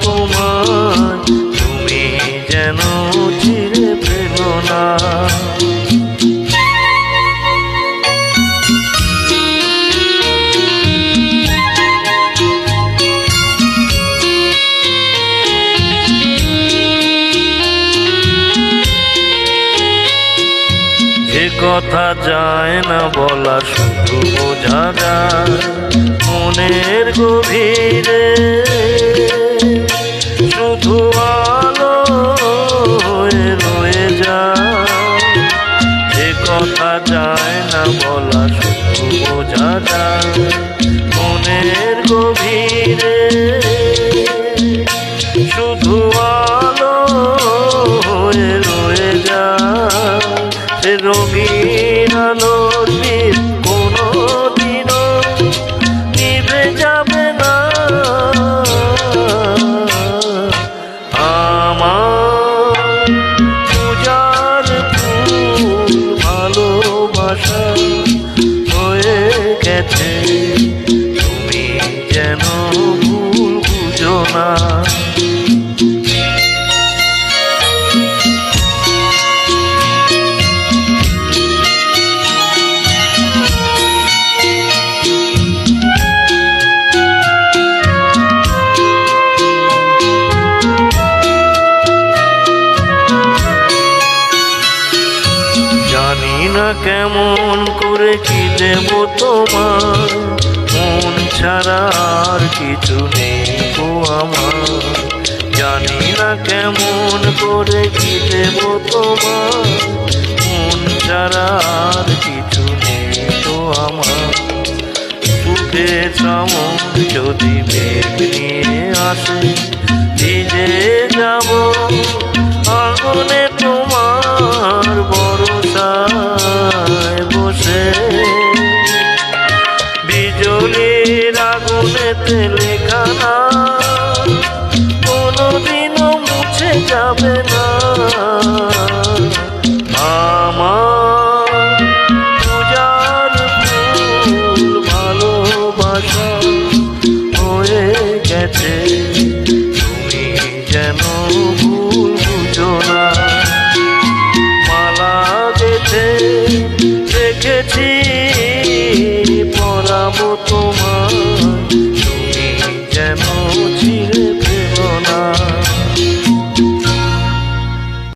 তোমায়, তুমি যেন চিরে ফেলো না। যে কথা যায় না বলা শুধু বোঝা যায় মনের গভীরে, শুধু আলো হয়ে রয়ে যায়। যে কথা যায় না বলা শুধু বোঝা যায় মনের গভীরে, শুধু আলো হয়ে রয়ে যায়। সে রঙিন আলোর দীপ কোনোদিনও নিভে যাবে না। আমার পূজার ফুল ভালোবাসা হয়ে গেছে, তুমি যেন ভুল বুঝো না। জানি না কেমন করে কি দেব তোমার, মন ছাড়া আর কিছু নেই গো আমার। জানি না কেমন করে কি দেব তোমার, মন ছাড়া আর কিছু নেই তো আমার। সুখে শ্রাবণ যদি মেঘ নিয়ে আসে, ভিজে যাব আগুনে তোমার বরসায় বসে। বিজলির আগুনেতে লেখা না কোনোদিনও মুছে যাবে না। আমার পূজার ফুল ভালোবাসা হয়ে গেছে, তুমি যেন ভুল বুঝো না। মালা গেঁথে রেখেছি